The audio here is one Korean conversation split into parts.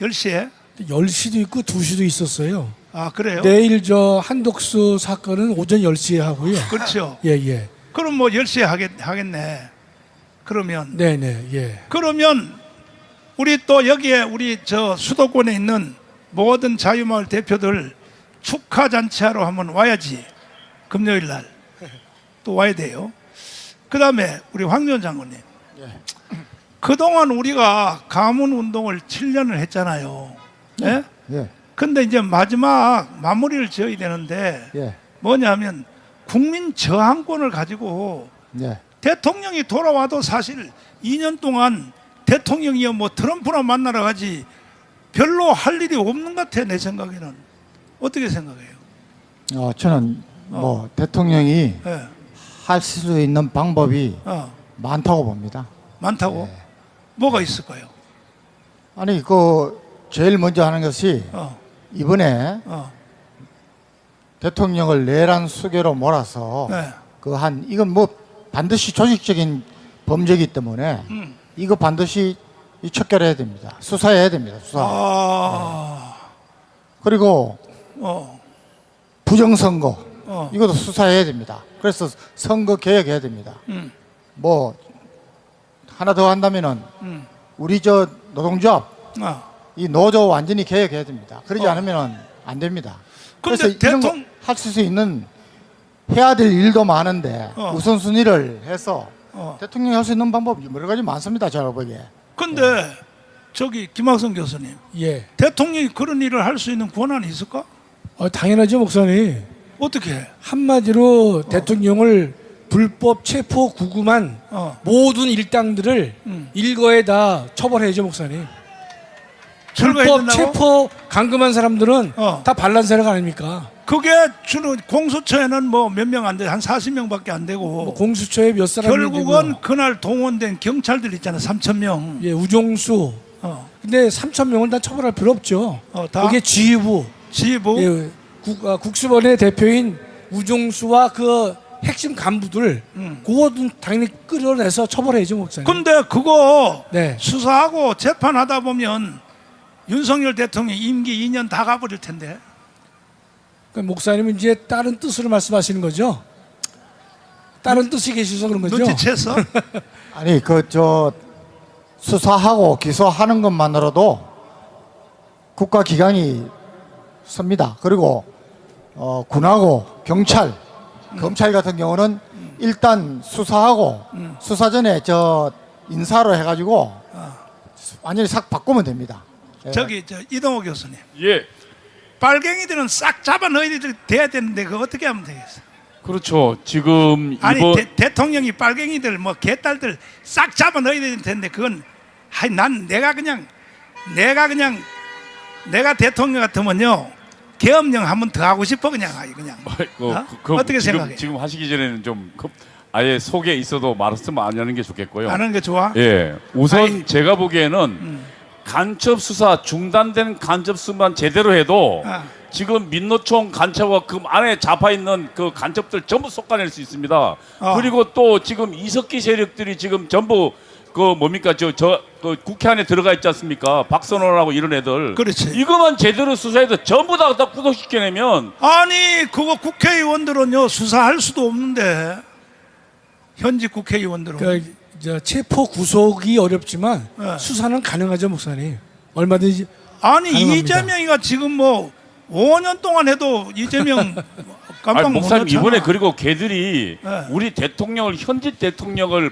10시에? 10시도 있고 2시도 있었어요. 아, 그래요? 내일 저 한독수 사건은 오전 10시에 하고요. 그렇죠. 예, 예. 그럼 뭐 10시에 하겠네. 그러면. 네네, 예. 그러면 우리 또 여기에 우리 저 수도권에 있는 모든 자유마을 대표들 축하 잔치하러 한번 와야지. 금요일 날. 또 와야 돼요. 그 다음에 우리 황교안 장군님. 그동안 우리가 가문 운동을 7년을 했잖아요. 예? 예. 근데 이제 마지막 마무리를 지어야 되는데 예. 뭐냐면 국민 저항권을 가지고 예. 대통령이 돌아와도 사실 2년 동안 대통령이요 뭐 트럼프나 만나러 가지 별로 할 일이 없는 것 같아. 내 생각에는. 어떻게 생각해요? 저는 뭐 대통령이 예. 할 수 있는 방법이 많다고 봅니다. 많다고? 뭐가 있을까요? 아니 제일 먼저 하는 것이 이번에 대통령을 내란 수계로 몰아서 네. 이건 뭐 반드시 조직적인 범죄이기 때문에 이거 반드시 척결해야 됩니다. 수사해야 됩니다. 수사. 어. 그리고 부정선거 이것도 수사해야 됩니다. 그래서 선거 개혁해야 됩니다. 뭐 하나 더 한다면은 우리 저 노동조합 이 노조 완전히 개혁해야 됩니다. 그러지 않으면 안 됩니다. 그래서 이런 할 수 있는 해야 될 일도 많은데 우선순위를 해서 대통령이 할 수 있는 방법 여러 가지 많습니다. 제가 보기에. 근데 저기 김학성 교수님, 예. 대통령이 그런 일을 할 수 있는 권한이 있을까? 당연하죠, 목사님. 어떻게? 한마디로 대통령을 불법 체포 구금한 모든 일당들을 일거에 다 처벌해야죠, 목사님. 불법 체포 감금한 사람들은 다 반란 세력 아닙니까? 그게 주로 공수처에는 뭐 몇 명 안 돼, 한 40명밖에 안 되고. 뭐 공수처에 몇 사람이 결국은 되고. 그날 동원된 경찰들 있잖아, 3,000명. 예, 우종수. 근데 3,000명을 다 처벌할 필요 없죠. 다? 그게 지휘부. 지휘부. 예, 국수본의 대표인 우종수와 그 핵심 간부들 그거는 당연히 끌어내서 처벌해야죠, 목사님. 근데 그거 네. 수사하고 재판하다 보면 윤석열 대통령 임기 2년 다 가버릴 텐데. 그러니까 목사님은 이제 다른 뜻으로 말씀하시는 거죠? 다른 뜻이 계셔서 그런 거죠? 눈치챘어? 아니 수사하고 기소하는 것만으로도 국가기관이 섭니다. 그리고 군하고 경찰, 검찰 같은 경우는 일단 수사하고 수사 전에 인사로 해가지고 완전히 싹 바꾸면 됩니다. 예. 저기 이동호 교수님, 예, 빨갱이들은 싹 잡아 넣어야 돼야 되는데 그거 어떻게 하면 되겠어? 그렇죠. 지금 아니 이번 대통령이 빨갱이들 뭐 개딸들 싹 잡아 넣어야 될 텐데 그건 난 내가 대통령 같으면요 계엄령 한 번 더 하고 싶어 그냥. 어떻게 생각해? 지금 하시기 전에는 좀 아예 속에 있어도 말씀을 안 하는 게 좋겠고요. 안 하는 게 좋아? 예, 우선 제가 보기에는 간첩 수사 중단된 간첩 수사만 제대로 해도 지금 민노총 간첩과 그 안에 잡혀 있는 그 간첩들 전부 솎아낼 수 있습니다. 그리고 또 지금 이석기 세력들이 지금 전부 그 국회 안에 들어가 있지 않습니까? 박선원하고 이런 애들. 그렇지. 이거만 제대로 수사해도 전부 다 구속시켜내면. 아니 그거 국회의원들은요 수사할 수도 없는데 현직 국회의원들은. 그러니까 체포 구속이 어렵지만 수사는 가능하죠, 목사님. 얼마든지. 아니 가능합니다. 이재명이가 지금 뭐 5년 동안 해도 이재명 깜빡 못 목사님 넣잖아. 이번에 그리고 걔들이 우리 대통령을 현직 대통령을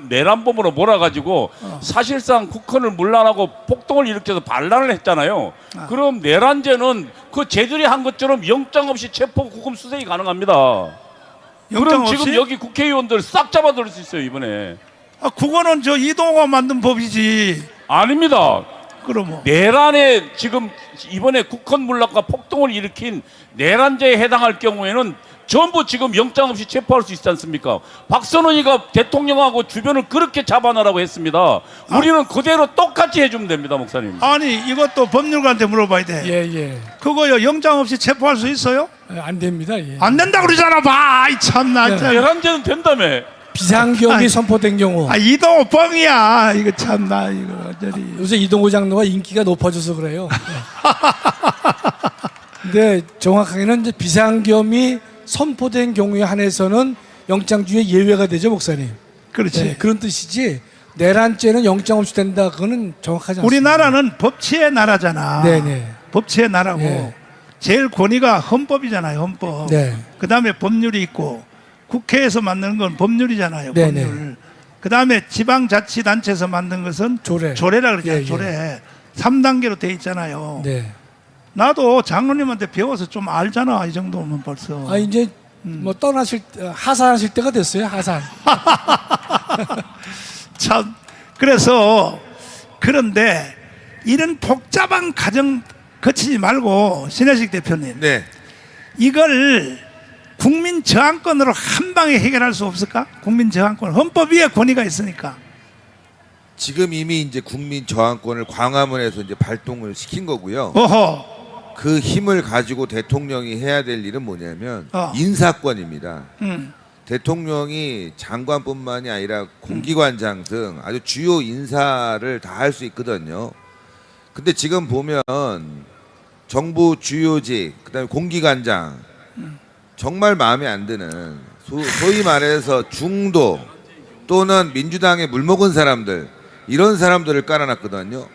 내란범으로 몰아가지고 사실상 국헌을 문란하고 폭동을 일으켜서 반란을 했잖아요. 그럼 내란죄는 그 쟤들이 한 것처럼 영장 없이 체포 구금 수색이 가능합니다. 그럼 없이? 지금 여기 국회의원들 싹 잡아들일 수 있어요 이번에. 그거는 이동호가 만든 법이지. 아닙니다. 그럼 뭐. 내란에 지금 이번에 국헌 문란과 폭동을 일으킨 내란죄에 해당할 경우에는 전부 지금 영장 없이 체포할 수 있지 않습니까? 박선원이가 대통령하고 주변을 그렇게 잡아놔라고 했습니다. 우리는 그대로 똑같이 해주면 됩니다, 목사님. 아니 이것도 법률가한테 물어봐야 돼. 예. 그거요 영장 없이 체포할 수 있어요? 안 됩니다. 예. 안 된다 그러잖아. 봐, 이 참나. 네. 참. 내란죄는 된다며. 비상계엄이 선포된 경우 아 이동호 뻥이야. 이거 참나 이거 저리. 요새 이동호 장로가 인기가 높아져서 그래요. 근데 정확하게는 이제 비상계엄이 선포된 경우에 한해서는 영장주의 예외가 되죠, 목사님. 그렇지. 네, 그런 뜻이지. 내란죄는 영장 없이 된다. 그거는 정확하지 않습니다. 우리나라는 법치의 나라잖아. 네네. 법치의 나라고 네. 제일 권위가 헌법이잖아요. 헌법. 네. 그다음에 법률이 있고 국회에서 만드는 건 법률이잖아요. 네네. 법률. 그다음에 지방자치단체에서 만든 것은 조례. 조례라 그러잖아요. 예, 예. 조례. 3단계로 돼 있잖아요. 네. 나도 장로님한테 배워서 좀 알잖아. 이 정도면 벌써. 아 이제 뭐 떠나실 하산하실 때가 됐어요. 하산. 참 그래서 그런데 이런 복잡한 과정 거치지 말고 신혜식 대표님 네. 이걸 국민 저항권으로 한 방에 해결할 수 없을까? 국민 저항권 헌법 위에 권위가 있으니까. 지금 이미 이제 국민 저항권을 광화문에서 이제 발동을 시킨 거고요. 어허. 그 힘을 가지고 대통령이 해야 될 일은 뭐냐면 인사권입니다. 대통령이 장관뿐만이 아니라 공기관장 등 아주 주요 인사를 다 할 수 있거든요. 근데 지금 보면 정부 주요직, 그다음에 공기관장 정말 마음에 안 드는 소위 말해서 중도 또는 민주당에 물먹은 사람들 이런 사람들을 깔아놨거든요.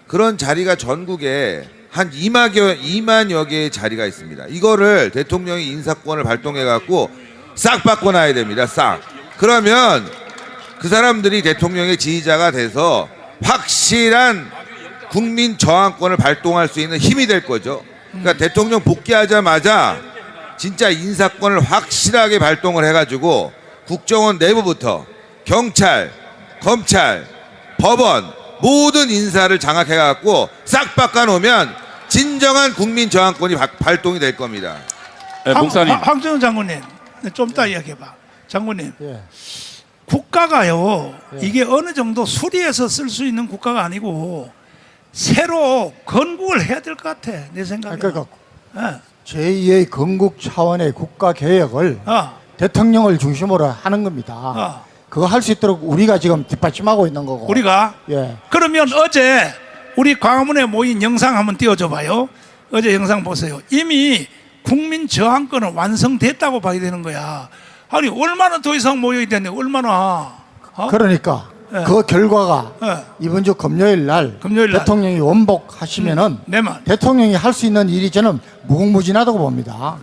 그런 자리가 전국에 한 2만여 개의 자리가 있습니다. 이거를 대통령이 인사권을 발동해 갖고 싹 바꿔놔야 됩니다. 싹. 그러면 그 사람들이 대통령의 지지자가 돼서 확실한 국민 저항권을 발동할 수 있는 힘이 될 거죠. 그러니까 대통령 복귀하자마자 진짜 인사권을 확실하게 발동을 해가지고 국정원 내부부터 경찰, 검찰, 법원 모든 인사를 장악해갖고 싹 바꿔놓으면 진정한 국민 저항권이 발동이 될 겁니다. 네, 목사님. 황정은 장군님 좀 이따 이야기해봐. 장군님 예. 국가가요 예. 이게 어느 정도 수리해서 쓸 수 있는 국가가 아니고 새로 건국을 해야 될 것 같아 내 생각에. 그러니까 예. 제2의 건국 차원의 국가 개혁을 대통령을 중심으로 하는 겁니다. 그거 할 수 있도록 우리가 지금 뒷받침하고 있는 거고. 우리가 예. 그러면 어제 우리 광화문에 모인 영상 한번 띄워줘 봐요. 어제 영상 보세요. 이미 국민 저항권은 완성됐다고 봐야 되는 거야. 아니 얼마나 더 이상 모여야 되네. 얼마나. 그러니까 예. 그 결과가 예. 이번 주 금요일 날 금요일 날. 대통령이 원복하시면은 내 말. 대통령이 할 수 있는 일이 저는 무궁무진하다고 봅니다.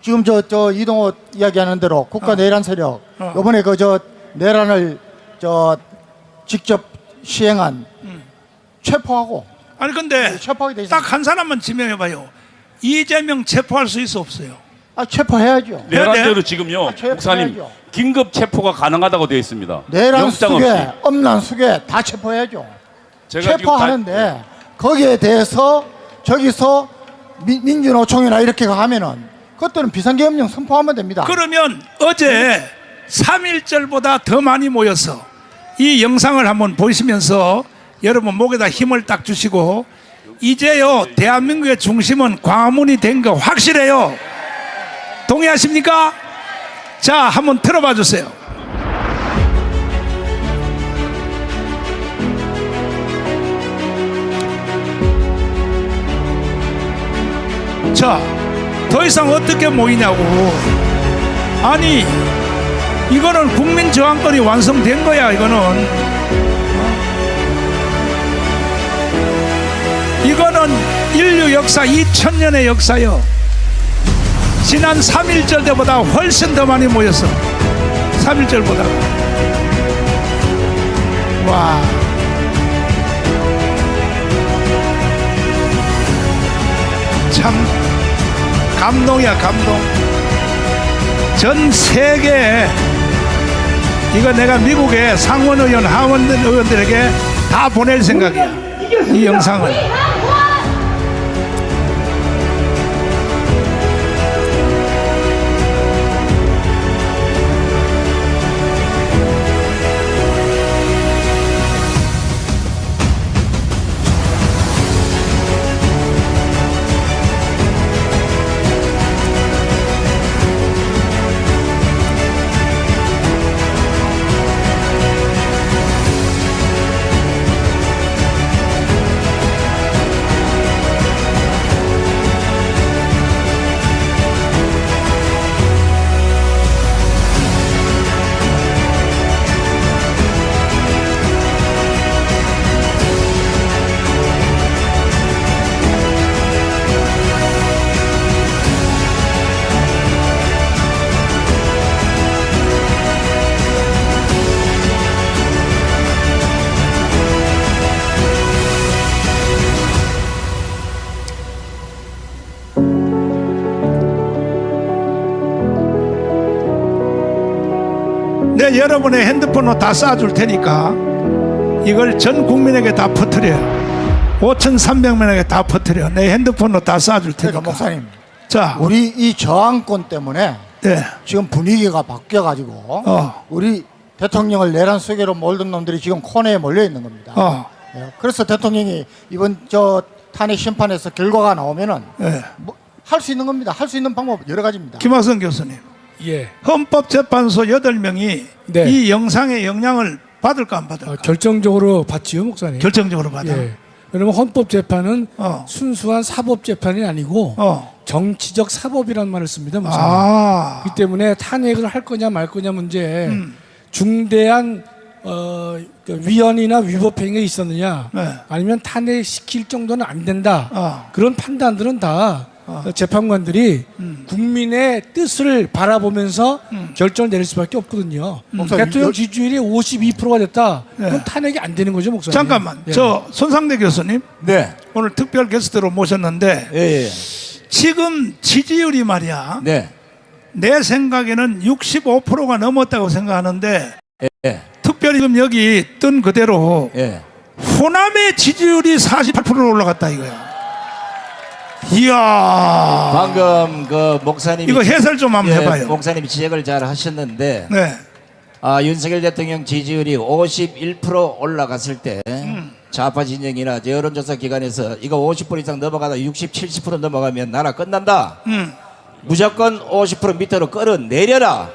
지금 저 이동호 이야기하는 대로 국가 내란 세력 이번에 그 저 내란을 직접 시행한 체포하고 아니 근데 체포하게 돼 있습니다. 딱 한 사람만 지명해봐요. 이재명 체포할 수 있어 없어요? 체포해야죠. 내란죄로 지금요, 체포해야죠. 목사님 긴급 체포가 가능하다고 되어 있습니다. 내란 영장 수계, 없이. 엄란 수계 다 체포해야죠. 제가 체포하는데 거기에 대해서 저기서 민주노총이나 이렇게 하면은 그것들은 비상계엄령 선포하면 됩니다. 그러면 어제 3.1절보다 더 많이 모여서 이 영상을 한번 보시면서 여러분 목에다 힘을 딱 주시고 이제요 대한민국의 중심은 광화문이 된 거 확실해요. 동의하십니까? 자 한번 들어봐 주세요. 자, 더 이상 어떻게 모이냐고. 아니 이거는 국민 저항권이 완성된 거야. 이거는 인류 역사 2000년의 역사요. 지난 3.1절 때보다 훨씬 더 많이 모였어. 3.1절보다. 와. 참 감동이야 감동. 전 세계에 이거 내가 미국의 상원 의원 하원 의원들에게 다 보낼 생각이야 이 영상을. 내가 여러분의 핸드폰으로 다 쏴줄 테니까 이걸 전 국민에게 다 퍼뜨려요. 5,300명에게 다 퍼뜨려. 내 핸드폰으로 다 쏴줄 테니까. 그러니까 목사님, 자, 우리 이 저항권 때문에 네. 지금 분위기가 바뀌어가지고 우리 대통령을 내란 속에로 몰던 놈들이 지금 코너에 몰려 있는 겁니다. 예, 그래서 대통령이 이번 저 탄핵 심판에서 결과가 나오면은 네. 할 수 있는 겁니다. 할 수 있는 방법 여러 가지입니다. 김학성 교수님, 예. 헌법재판소 8명이 네. 이 영상의 영향을 받을까 안 받을까? 결정적으로 받지요, 목사님. 결정적으로 받아. 예. 왜냐면 헌법재판은 어. 순수한 사법재판이 아니고 정치적 사법이라는 말을 씁니다, 목사님. 그렇기 때문에 탄핵을 할 거냐 말 거냐 문제에 중대한 위헌이나 위법행위가 있었느냐, 네. 아니면 탄핵시킬 정도는 안 된다, 그런 판단들은 다 재판관들이 국민의 뜻을 바라보면서 결정을 내릴 수밖에 없거든요. 대통령 지지율이 52%가 됐다. 그럼 네. 탄핵이 안 되는 거죠, 목사님. 잠깐만, 예. 저 손상대 교수님 네. 오늘 특별 게스트로 모셨는데 예, 예. 지금 지지율이 말이야. 네. 내 생각에는 65%가 넘었다고 생각하는데 예. 특별히 지금 여기 뜬 그대로 예. 호남의 지지율이 48%로 올라갔다 이거야. 이야. 방금 그 목사님이 이거 해설 좀 한번 해봐요. 목사님이 지적을 잘 하셨는데 네. 윤석열 대통령 지지율이 51% 올라갔을 때 좌파 진영이나 여론조사 기관에서 이거 50% 이상 넘어가다 60, 70% 넘어가면 나라 끝난다. 무조건 50% 밑으로 끌어내려라.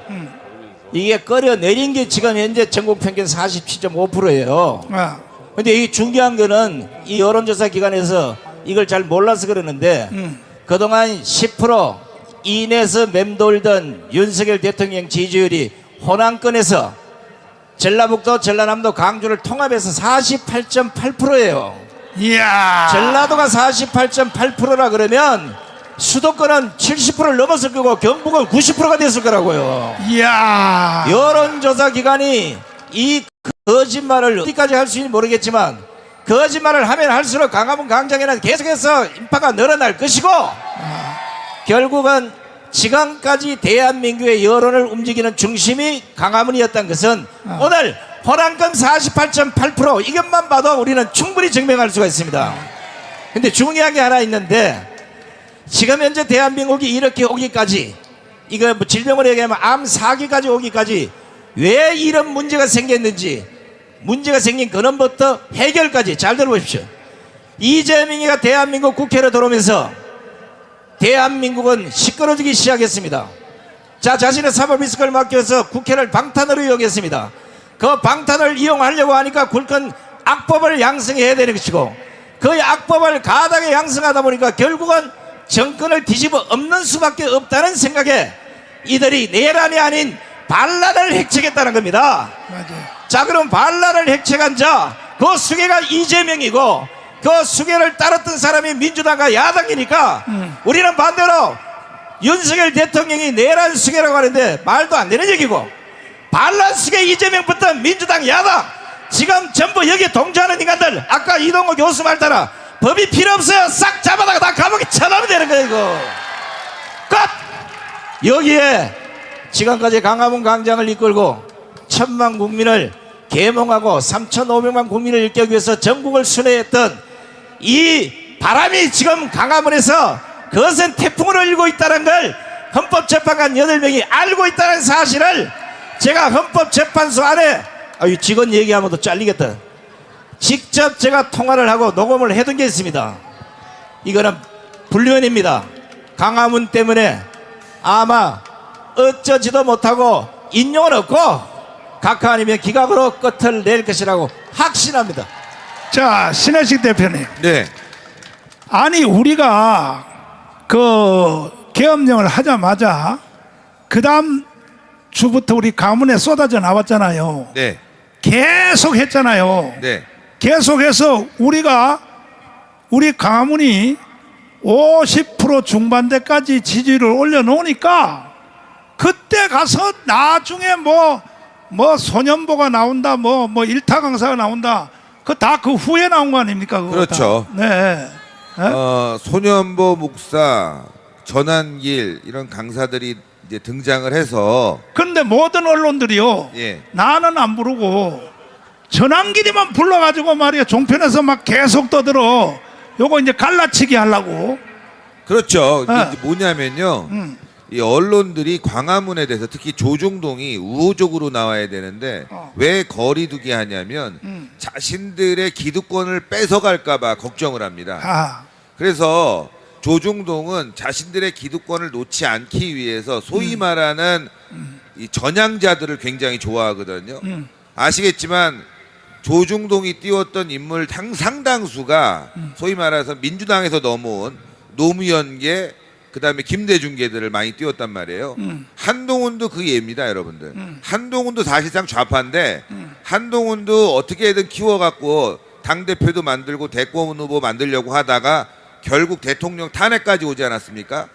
이게 끌어내린 게 지금 현재 전국 평균 47.5%예요. 근데 이 중요한 거는 이 여론조사 기관에서 이걸 잘 몰라서 그러는데 그동안 10% 이내에서 맴돌던 윤석열 대통령 지지율이 호남권에서 전라북도, 전라남도, 강주를 통합해서 48.8%예요. 이야. 전라도가 48.8%라 그러면 수도권은 70%를 넘었을 거고 경북은 90%가 됐을 거라고요. 이야. 여론조사 기관이 이 거짓말을 어디까지 할 수 있는지 모르겠지만 거짓말을 하면 할수록 광화문 광장에는 계속해서 인파가 늘어날 것이고 결국은 지금까지 대한민국의 여론을 움직이는 중심이 광화문이었던 것은 오늘 호남권 48.8% 이것만 봐도 우리는 충분히 증명할 수가 있습니다. 근데 중요한 게 하나 있는데 지금 현재 대한민국이 이렇게 오기까지 이거 뭐 질병으로 얘기하면 암 사기까지 오기까지 왜 이런 문제가 생겼는지 문제가 생긴 근원부터 해결까지 잘 들어보십시오. 이재명이가 대한민국 국회로 들어오면서 대한민국은 시끄러지기 시작했습니다. 자, 자신의 사법리스크를 맡겨서 국회를 방탄으로 이용했습니다. 그 방탄을 이용하려고 하니까 굵은 악법을 양성해야 되는 것이고 그 악법을 가닥에 양성하다 보니까 결국은 정권을 뒤집어 엎는 수밖에 없다는 생각에 이들이 내란이 아닌 반란을 획책했다는 겁니다. 맞아요. 자, 그럼 반란을 획책한 자, 그 수괴가 이재명이고 그 수괴를 따랐던 사람이 민주당과 야당이니까 우리는 반대로 윤석열 대통령이 내란 수괴라고 하는데 말도 안 되는 얘기고 반란 수괴 이재명부터 민주당 야당 지금 전부 여기 동조하는 인간들 아까 이동호 교수 말 따라 법이 필요 없어요. 싹 잡아다가 다 감옥에 쳐넣으면 되는 거예요. 이거 끝. 여기에 지금까지 광화문 광장을 이끌고 1,000만 국민을 계몽하고 3,500만 국민을 일깨우기 위해서 전국을 순회했던 이 바람이 지금 광화문에서 거센 태풍으로 일고 있다는 걸 헌법재판관 8명이 알고 있다는 사실을 제가 헌법재판소 안에 직원 얘기하면 또 잘리겠다. 직접 제가 통화를 하고 녹음을 해둔 게 있습니다. 이거는 불륜입니다. 광화문 때문에 아마 어쩌지도 못하고 인용은 없고 각하 아니면 기각으로 끝을 낼 것이라고 확신합니다. 자, 신혜식 대표님. 네. 아니 우리가 그 계엄령을 하자마자 그 다음 주부터 우리 가문에 쏟아져 나왔잖아요. 네. 계속 했잖아요. 네. 계속해서 우리 가문이 50% 중반대까지 지지율을 올려놓으니까 그때 가서 나중에 뭐 소년보가 나온다, 뭐 일타 강사가 나온다, 그 다 그 후에 나온 거 아닙니까? 그거 그렇죠. 다. 네. 소년보 목사, 전한길 이런 강사들이 이제 등장을 해서 근데 모든 언론들이요. 예. 나는 안 부르고 전환길이만 불러가지고 말이야 종편에서 막 계속 떠들어. 요거 이제 갈라치기 하려고. 그렇죠. 이게 어. 이제 뭐냐면요. 이 언론들이 광화문에 대해서 특히 조중동이 우호적으로 나와야 되는데 왜 거리두기 하냐면 자신들의 기득권을 뺏어갈까봐 걱정을 합니다. 아, 그래서 조중동은 자신들의 기득권을 놓지 않기 위해서 소위 말하는 이 전향자들을 굉장히 좋아하거든요. 아시겠지만 조중동이 띄웠던 인물 상당수가 소위 말해서 민주당에서 넘어온 노무현계 그다음에 김대중계들을 많이 띄웠단 말이에요. 한동훈도 그 예입니다, 여러분들. 한동훈도 사실상 좌파인데 한동훈도 어떻게든 키워갖고 당대표도 만들고 대권 후보 만들려고 하다가 결국 대통령 탄핵까지 오지 않았습니까?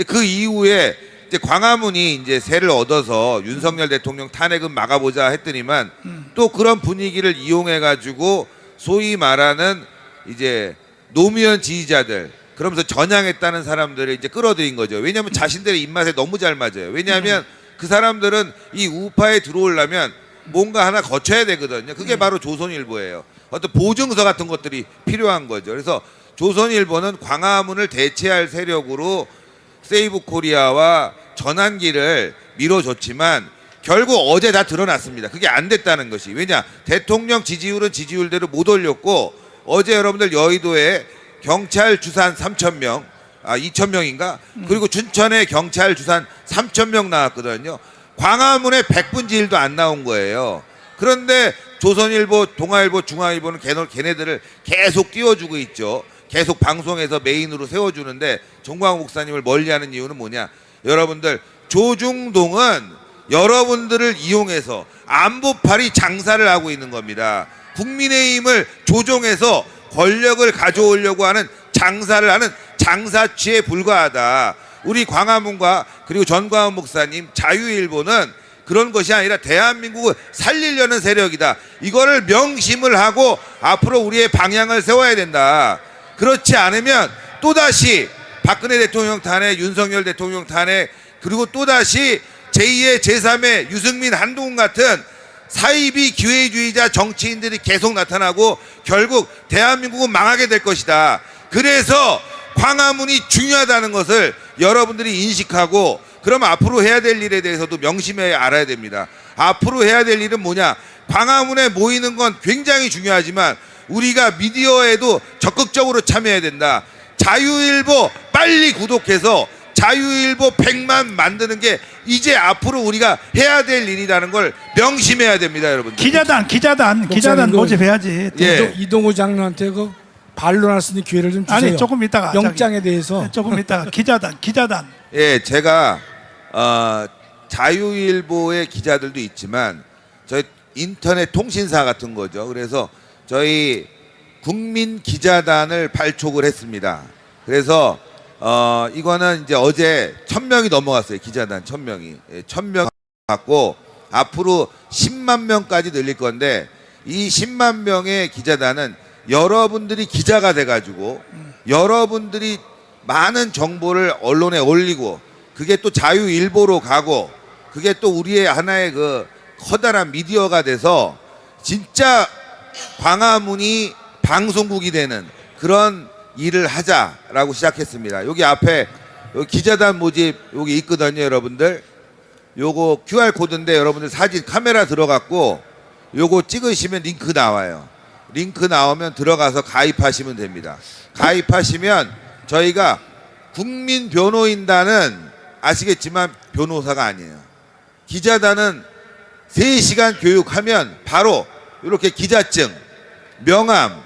그 이후에 이제 광화문이 이제 세를 얻어서 윤석열 대통령 탄핵은 막아보자 했더니만 또 그런 분위기를 이용해가지고 소위 말하는 이제 노무현 지지자들 그러면서 전향했다는 사람들을 이제 끌어들인 거죠. 왜냐하면 자신들의 입맛에 너무 잘 맞아요. 왜냐하면 그 사람들은 이 우파에 들어오려면 뭔가 하나 거쳐야 되거든요. 그게 바로 조선일보예요. 어떤 보증서 같은 것들이 필요한 거죠. 그래서 조선일보는 광화문을 대체할 세력으로 세이브 코리아와 전환기를 밀어줬지만 결국 어제 다 드러났습니다. 그게 안 됐다는 것이. 왜냐? 대통령 지지율은 지지율대로 못 올렸고 어제 여러분들 여의도에 경찰 주산 3,000명, 2,000명인가? 그리고 춘천에 경찰 주산 3,000명 나왔거든요. 광화문에 100분지 1도 안 나온 거예요. 그런데 조선일보, 동아일보, 중앙일보는 걔네들을 계속 띄워주고 있죠. 계속 방송에서 메인으로 세워주는데 정광훈 목사님을 멀리하는 이유는 뭐냐? 여러분들 조중동은 여러분들을 이용해서 안보팔이 장사를 하고 있는 겁니다. 국민의힘을 조종해서 권력을 가져오려고 하는 장사를 하는 장사취에 불과하다. 우리 광화문과 그리고 전광훈 목사님 자유일보는 그런 것이 아니라 대한민국을 살리려는 세력이다. 이거를 명심을 하고 앞으로 우리의 방향을 세워야 된다. 그렇지 않으면 또다시 박근혜 대통령 탄핵, 윤석열 대통령 탄핵, 그리고 또다시 제2의 제3의 유승민, 한동훈 같은 사이비 기회주의자 정치인들이 계속 나타나고 결국 대한민국은 망하게 될 것이다. 그래서 광화문이 중요하다는 것을 여러분들이 인식하고 그러면 앞으로 해야 될 일에 대해서도 명심해 알아야 됩니다. 앞으로 해야 될 일은 뭐냐? 광화문에 모이는 건 굉장히 중요하지만 우리가 미디어에도 적극적으로 참여해야 된다. 자유일보 빨리 구독해서 자유일보 100만 만드는 게 이제 앞으로 우리가 해야 될 일이라는 걸 명심해야 됩니다, 여러분. 기자단 모집해야지. 예. 이동호 장로한테 그 반론할 수 있는 기회를 좀 주세요. 아니 조금 이따가 영장에 대해서 조금 이따가 기자단. 예, 제가 자유일보의 기자들도 있지만 저희 인터넷 통신사 같은 거죠. 그래서 저희 국민 기자단을 발족을 했습니다. 그래서 이거는 이제 어제 1,000명이 넘어갔어요. 기자단 1,000명이. 예, 1,000명 갖고 앞으로 10만 명까지 늘릴 건데 이 10만 명의 기자단은 여러분들이 기자가 돼가지고 여러분들이 많은 정보를 언론에 올리고 그게 또 자유일보로 가고 그게 또 우리의 하나의 그 커다란 미디어가 돼서 진짜 광화문이 방송국이 되는 그런 일을 하자라고 시작했습니다. 여기 앞에 여기 기자단 모집 여기 있거든요, 여러분들. 요거 QR 코드인데 여러분들 사진 카메라 들어갔고 요거 찍으시면 링크 나와요. 링크 나오면 들어가서 가입하시면 됩니다. 가입하시면 저희가 국민변호인단은 아시겠지만 변호사가 아니에요. 기자단은 3시간 교육하면 바로 이렇게 기자증, 명함,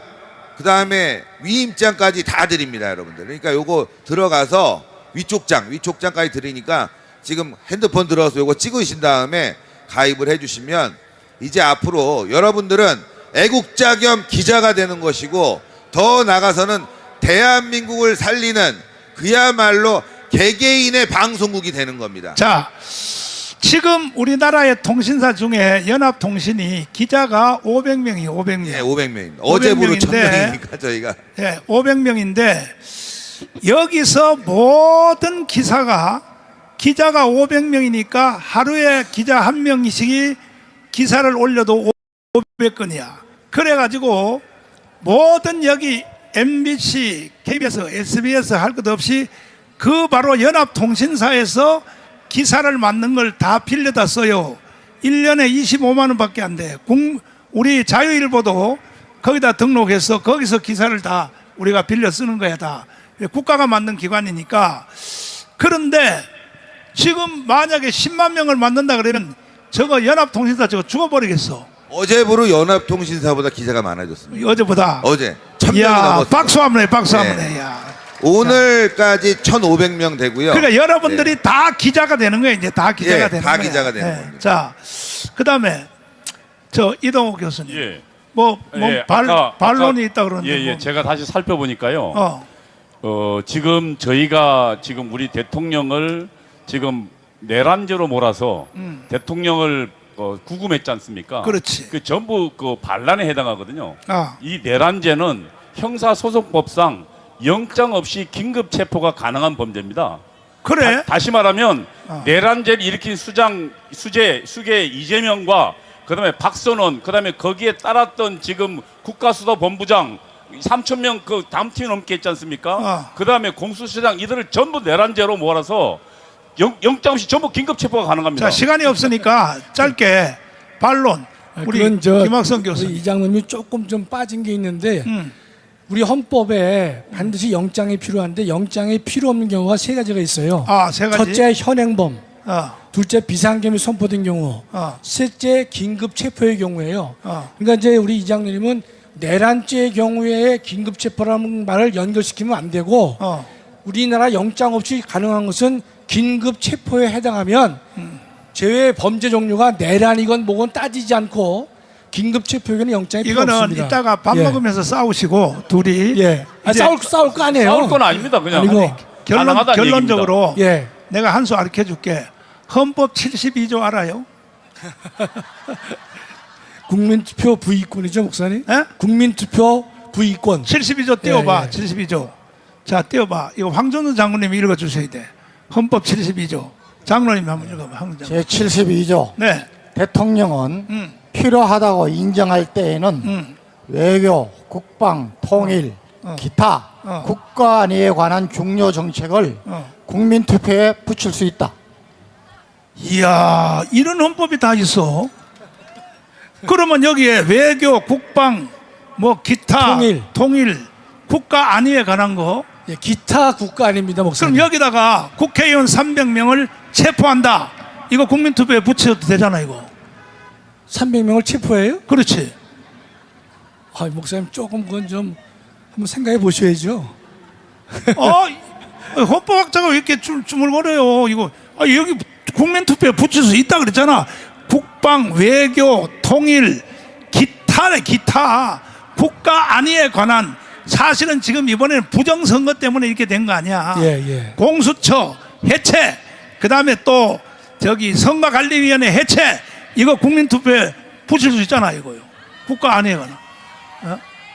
그 다음에 위임장까지 다 드립니다, 여러분들. 그러니까 요거 들어가서 위촉장까지 드리니까 지금 핸드폰 들어서 요거 찍으신 다음에 가입을 해주시면 이제 앞으로 여러분들은 애국자 겸 기자가 되는 것이고 더 나아가서는 대한민국을 살리는 그야말로 개개인의 방송국이 되는 겁니다. 자, 지금 우리나라의 통신사 중에 연합통신이 기자가 500명이 500명. 예, 500명입니다. 어제부로 1,000명이니까 저희가. 예, 500명인데 여기서 모든 기사가 기자가 500명이니까 하루에 기자 한 명씩이 기사를 올려도 500건이야. 그래가지고 모든 여기 MBC, KBS, SBS 할 것 없이 그 바로 연합통신사에서 기사를 만든 걸 다 빌려다 써요. 1년에 25만 원밖에 안 돼. 우리 자유일보도 거기다 등록해서 거기서 기사를 다 우리가 빌려 쓰는 거야 다. 국가가 만든 기관이니까. 그런데 지금 만약에 10만 명을 만든다 그러면 저거 연합통신사 저거 죽어버리겠어. 어제부로 연합통신사보다 기자가 많아졌습니다. 어제보다. 어제 1000명이 이야, 넘었어요. 박수 한번 해, 박수 한번 네. 해. 야. 오늘까지 1,500명 되고요. 그러니까 여러분들이 네. 다 기자가 되는 거예요. 이제 다 기자가 예, 되는 다 거예요. 기자가 되는 겁니다. 자, 그다음에 저 이동호 교수님. 예. 반론이 있다 그러는데. 예, 뭐. 제가 다시 살펴보니까요. 지금 저희가 지금 우리 대통령을 지금 내란죄로 몰아서 대통령을 구금했지 않습니까? 그렇지. 그 전부 그 반란에 해당하거든요. 아. 이 내란죄는 형사소송법상 영장 없이 긴급 체포가 가능한 범죄입니다. 그래? 다시 말하면 내란죄를 일으킨 수재 이재명과 그다음에 박선원, 그다음에 거기에 따랐던 지금 국가수사본부장 3,000명 그 담팀 넘게 있지 않습니까? 그다음에 공수처장 이들을 전부 내란죄로 몰아서 영장 없이 전부 긴급 체포가 가능합니다. 자, 시간이 없으니까 짧게 반론. 우리 그건 저 김학성 교수. 이장님이 조금 좀 빠진 게 있는데 우리 헌법에 반드시 영장이 필요한데 영장이 필요 없는 경우가 세 가지가 있어요. 아, 세 가지. 첫째 현행범, 둘째 비상계엄이 선포된 경우, 셋째 긴급 체포의 경우예요. 그러니까 이제 우리 이장님은 내란죄의 경우에 긴급 체포라는 말을 연결시키면 안 되고 우리나라 영장 없이 가능한 것은 긴급 체포에 해당하면 제외 범죄 종류가 내란이건 뭐건 따지지 않고 긴급 체포에는 영장이 필요 이거는 없습니다. 이따가 밥 예. 먹으면서 싸우시고 둘이 예. 이제 싸울 거 아니에요. 싸울 건 아닙니다. 그냥 아니고 가능하다는 결론적으로 예. 내가 한 수 가르쳐 줄게. 헌법 72조 알아요? 국민투표 부의권이죠, 목사님? 예? 국민투표 부의권. 72조 띄워봐. 예, 예. 72조. 자, 띄워봐. 이거 황준우 장군님이 읽어주셔야 돼. 헌법 72조. 장로님 한번 읽어봐. 황준우 장군. 제72조 네. 대통령은 필요하다고 인정할 때에는 외교, 국방, 통일, 기타 국가 안위에 관한 중요 정책을 국민투표에 붙일 수 있다. 이야, 이런 헌법이 다 있어. 그러면 여기에 외교, 국방, 뭐 기타, 통일 국가 안위에 관한 거. 예, 기타 국가 아닙니다, 목사님. 그럼 여기다가 국회의원 300명을 체포한다. 이거 국민투표에 붙여도 되잖아, 이거. 300명을 체포해요? 그렇지. 아, 목사님 조금 그건 좀 한번 생각해 보셔야죠. 헌법학자가 왜 이렇게 주물거려요? 이거 여기 국민투표에 붙일 수 있다 그랬잖아. 국방, 외교, 통일, 기타 국가 안위에 관한. 사실은 지금 이번에는 부정선거 때문에 이렇게 된 거 아니야. 예. 공수처 해체, 그 다음에 또 저기 선거관리위원회 해체, 이거 국민투표에 붙일 수 있잖아, 이거요. 국가 안위에 관한.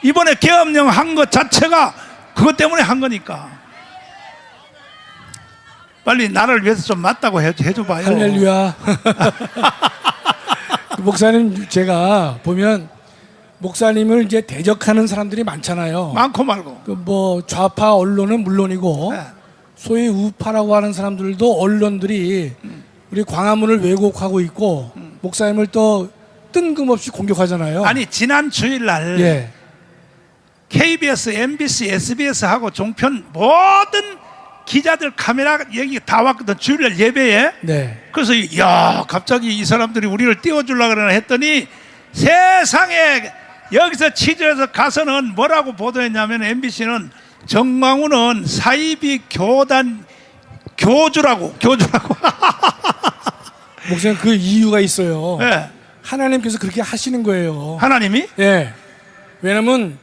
이번에 계엄령 한 것 자체가 그것 때문에 한 거니까. 빨리 나를 위해서 좀 맞다고 해줘봐요. 할렐루야. 목사님, 제가 보면 목사님을 이제 대적하는 사람들이 많잖아요. 많고 말고. 그 뭐 좌파 언론은 물론이고 네. 소위 우파라고 하는 사람들도 언론들이 우리 광화문을 왜곡하고 있고 목사님을 또 뜬금없이 공격하잖아요. 아니, 지난 주일날 예. KBS, MBC, SBS하고 종편 모든 기자들 카메라 여기 다 왔거든. 주일날 예배에. 네. 그래서 야, 갑자기 이 사람들이 우리를 띄워주려고 그러나 했더니 세상에 여기서 취재해서 가서는 뭐라고 보도했냐면 MBC는 정광훈은 사이비 교주라고. 목사님, 그 이유가 있어요. 네. 하나님께서 그렇게 하시는 거예요. 하나님이? 예. 왜냐면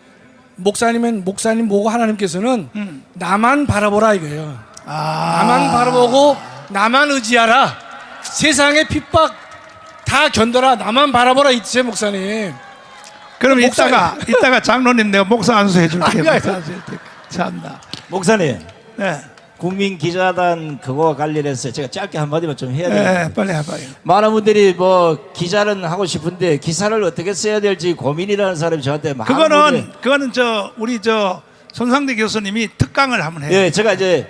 목사님 보고 하나님께서는 나만 바라보라 이거예요. 나만 바라보고 나만 의지하라. 세상의 핍박 다 견뎌라. 나만 바라보라 이 뜻이에요, 목사님. 그럼 이따가 장로님 내가 목사 안수 해줄게. 목사 안수 해줄게. 참나. 목사님, 네. 국민 기자단 그거와 관련해서 제가 짧게 한마디만 좀 해야 돼요. 예, 빨리 해봐요. 많은 분들이 뭐 기자는 하고 싶은데 기사를 어떻게 써야 될지 고민이라는 사람이 저한테 많은 분들이 그거는 우리 손상대 교수님이 특강을 한번 해요. 예, 제가 이제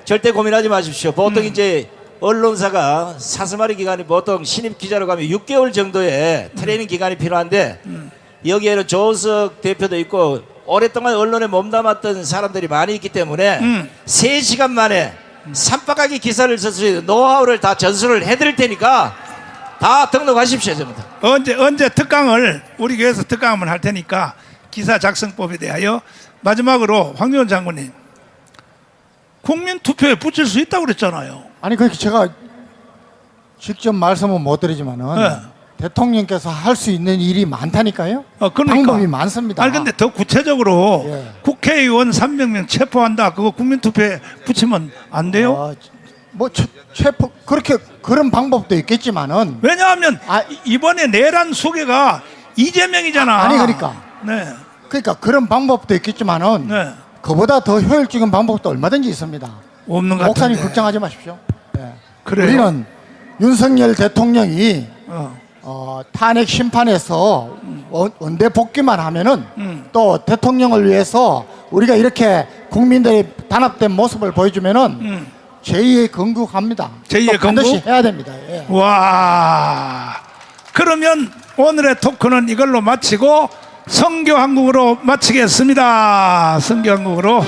절대 고민하지 마십시오. 보통 이제 언론사가 사스마리 기간이 보통 신입 기자로 가면 6개월 정도의 트레이닝 기간이 필요한데 여기에는 조은석 대표도 있고 오랫동안 언론에 몸담았던 사람들이 많이 있기 때문에 3시간 만에 산박하게 기사를 쓸 수 있는 노하우를 다 전수를 해드릴 테니까 다 등록하십시오. 전부 다. 언제 특강을 우리 교회에서 특강 한번 할 테니까 기사 작성법에 대하여. 마지막으로 황교안 장군님, 국민 투표에 붙일 수 있다고 그랬잖아요. 아니 그렇게 제가 직접 말씀은 못 드리지만은 네. 대통령께서 할 수 있는 일이 많다니까요. 그러니까. 방법이 많습니다. 아니 근데 더 구체적으로 예. 국회의원 300명 체포한다. 그거 국민 투표에 붙이면 안 돼요? 뭐 체포 그렇게 그런 방법도 있겠지만은 왜냐하면 아, 이번에 내란 수괴가 이재명이잖아. 아니 그러니까 네. 그런 방법도 있겠지만은 네. 그보다 더 효율적인 방법도 얼마든지 있습니다. 없는 것 목사님 같은데. 걱정하지 마십시오. 예. 그래요? 우리는 윤석열 대통령이 어. 탄핵 심판에서 원대 복귀만 하면은 또 대통령을 위해서 우리가 이렇게 국민들이 단합된 모습을 보여주면은 제2의 건국합니다. 제2의 또 반드시 건국? 해야 됩니다. 예. 와. 그러면 오늘의 토크는 이걸로 마치고 성교 한국으로 마치겠습니다. 성교 한국으로.